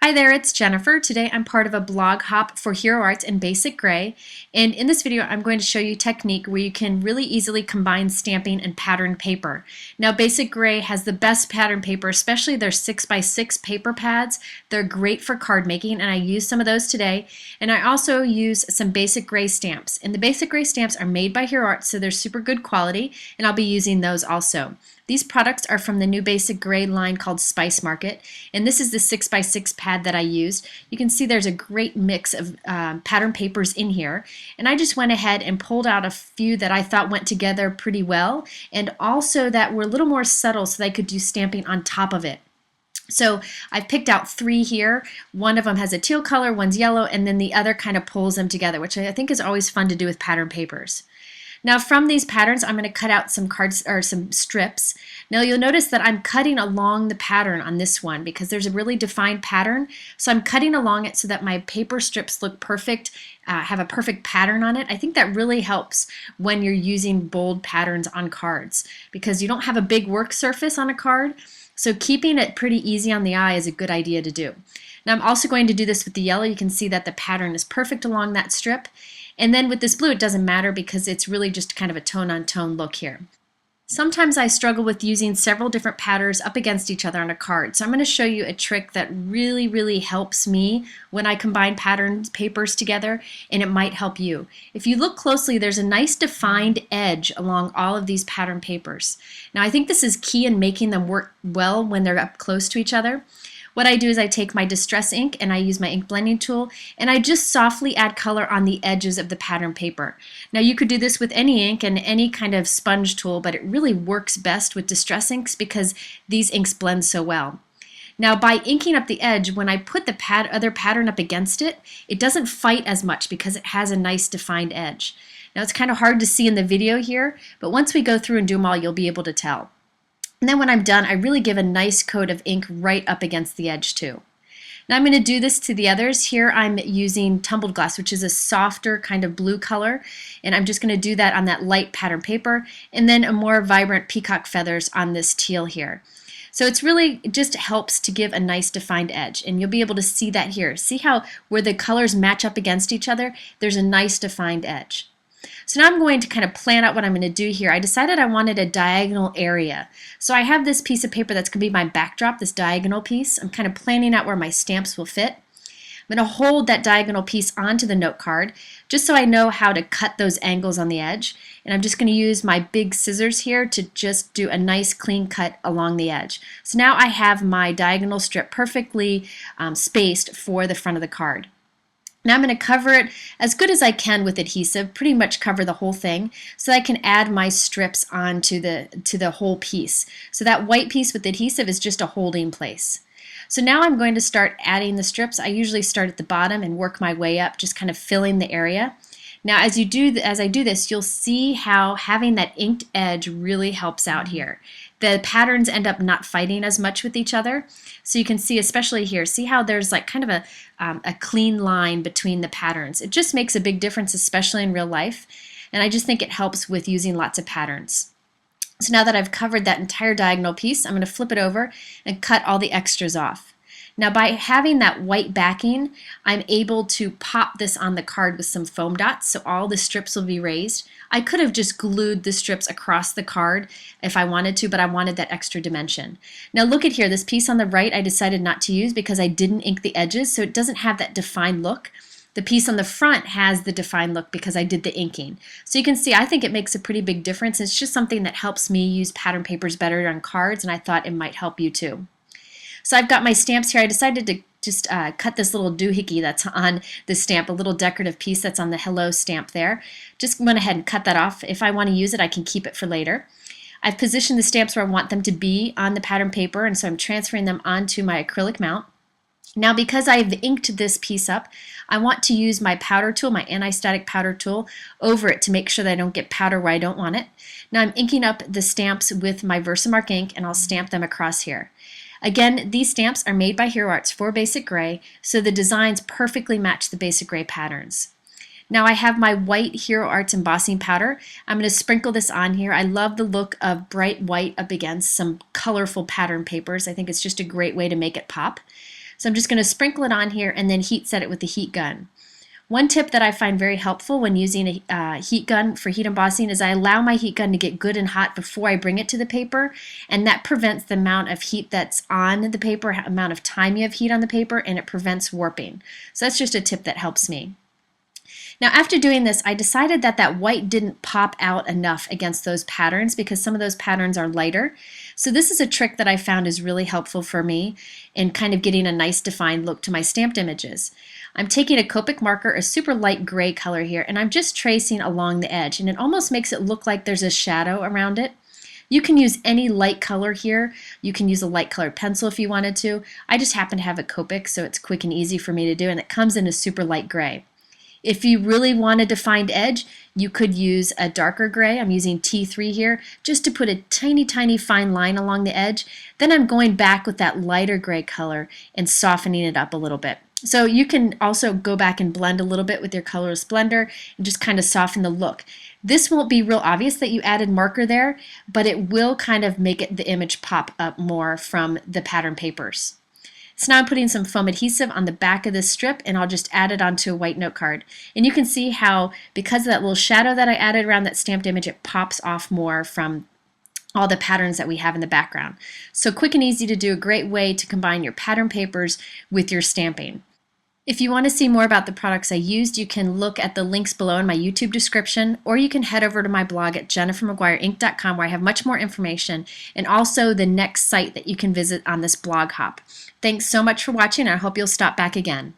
Hi there, it's Jennifer. Today I'm part of a blog hop for Hero Arts in Basic Gray, and in this video I'm going to show you a technique where you can really easily combine stamping and patterned paper. Now Basic Gray has the best pattern paper, especially their 6x6 paper pads. They're great for card making, and I use some of those today. And I also use some Basic Gray stamps. And the Basic Gray stamps are made by Hero Arts, so they're super good quality, and I'll be using those also. These products are from the new Basic Gray line called Spice Market, and this is the 6x6 pad that I used. You can see there's a great mix of pattern papers in here, and I just went ahead and pulled out a few that I thought went together pretty well, and also that were a little more subtle so that I could do stamping on top of it. So I've picked out three here. One of them has a teal color, one's yellow, and then the other kind of pulls them together, which I think is always fun to do with pattern papers. Now from these patterns I'm going to cut out some cards or some strips. Now you'll notice that I'm cutting along the pattern on this one because there's a really defined pattern. So I'm cutting along it so that my paper strips look perfect, have a perfect pattern on it. I think that really helps when you're using bold patterns on cards because you don't have a big work surface on a card. So keeping it pretty easy on the eye is a good idea to do. Now I'm also going to do this with the yellow. You can see that the pattern is perfect along that strip. And then with this blue it doesn't matter because it's really just kind of a tone-on-tone look here. Sometimes I struggle with using several different patterns up against each other on a card. So I'm going to show you a trick that really helps me when I combine pattern papers together, and it might help you. If you look closely, there's a nice defined edge along all of these pattern papers. Now I think this is key in making them work well when they're up close to each other. What I do is I take my distress ink and I use my ink blending tool and I just softly add color on the edges of the pattern paper. Now you could do this with any ink and any kind of sponge tool, but it really works best with distress inks because these inks blend so well. Now by inking up the edge, when I put the other pattern up against it, it doesn't fight as much because it has a nice defined edge. Now it's kind of hard to see in the video here, but once we go through and do them all, you'll be able to tell. And then when I'm done, I really give a nice coat of ink right up against the edge too. Now I'm going to do this to the others. Here I'm using tumbled glass, which is a softer kind of blue color, and I'm just going to do that on that light pattern paper, and then a more vibrant peacock feathers on this teal here. So it's really just helps to give a nice defined edge, and you'll be able to see that here. See how where the colors match up against each other, there's a nice defined edge. So now I'm going to kind of plan out what I'm going to do here. I decided I wanted a diagonal area. So I have this piece of paper that's going to be my backdrop, this diagonal piece. I'm kind of planning out where my stamps will fit. I'm going to hold that diagonal piece onto the note card just so I know how to cut those angles on the edge. And I'm just going to use my big scissors here to just do a nice clean cut along the edge. So now I have my diagonal strip perfectly spaced for the front of the card. Now I'm going to cover it as good as I can with adhesive, pretty much cover the whole thing, so that I can add my strips onto the whole piece. So that white piece with adhesive is just a holding place. So now I'm going to start adding the strips. I usually start at the bottom and work my way up, just kind of filling the area. Now as I do this, you'll see how having that inked edge really helps out here. The patterns end up not fighting as much with each other. So you can see, especially here, see how there's like kind of a clean line between the patterns. It just makes a big difference, especially in real life. And I just think it helps with using lots of patterns. So now that I've covered that entire diagonal piece, I'm going to flip it over and cut all the extras off. Now by having that white backing, I'm able to pop this on the card with some foam dots so all the strips will be raised. I could have just glued the strips across the card if I wanted to, but I wanted that extra dimension. Now look at here, this piece on the right I decided not to use because I didn't ink the edges, so it doesn't have that defined look. The piece on the front has the defined look because I did the inking. So you can see I think it makes a pretty big difference. It's just something that helps me use pattern papers better on cards, and I thought it might help you too. So I've got my stamps here. I decided to just cut this little doohickey that's on the stamp, a little decorative piece that's on the hello stamp there. Just went ahead and cut that off. If I want to use it, I can keep it for later. I've positioned the stamps where I want them to be on the pattern paper, and so I'm transferring them onto my acrylic mount. Now because I've inked this piece up, I want to use my powder tool, my anti-static powder tool, over it to make sure that I don't get powder where I don't want it. Now I'm inking up the stamps with my Versamark ink, and I'll stamp them across here. Again, these stamps are made by Hero Arts for Basic Gray, so the designs perfectly match the Basic Gray patterns. Now I have my white Hero Arts embossing powder. I'm going to sprinkle this on here. I love the look of bright white up against some colorful pattern papers. I think it's just a great way to make it pop. So I'm just going to sprinkle it on here and then heat set it with the heat gun. One tip that I find very helpful when using a heat gun for heat embossing is I allow my heat gun to get good and hot before I bring it to the paper, and that prevents the amount of heat that's on the paper, amount of time you have heat on the paper, and it prevents warping. So that's just a tip that helps me. Now after doing this, I decided that that white didn't pop out enough against those patterns because some of those patterns are lighter. So this is a trick that I found is really helpful for me in kind of getting a nice defined look to my stamped images. I'm taking a Copic marker, a super light gray color here, and I'm just tracing along the edge, and it almost makes it look like there's a shadow around it. You can use any light color here. You can use a light colored pencil if you wanted to. I just happen to have a Copic, so it's quick and easy for me to do, and it comes in a super light gray. If you really want a defined edge, you could use a darker gray. I'm using T3 here just to put a tiny fine line along the edge. Then I'm going back with that lighter gray color and softening it up a little bit. So you can also go back and blend a little bit with your colorless blender and just kind of soften the look. This won't be real obvious that you added marker there, but it will kind of make the image pop up more from the pattern papers. So now I'm putting some foam adhesive on the back of this strip, and I'll just add it onto a white note card. And you can see how, because of that little shadow that I added around that stamped image, it pops off more from all the patterns that we have in the background. So quick and easy to do, a great way to combine your pattern papers with your stamping. If you want to see more about the products I used, you can look at the links below in my YouTube description, or you can head over to my blog at jennifermcguireinc.com where I have much more information and also the next site that you can visit on this blog hop. Thanks so much for watching. I hope you'll stop back again.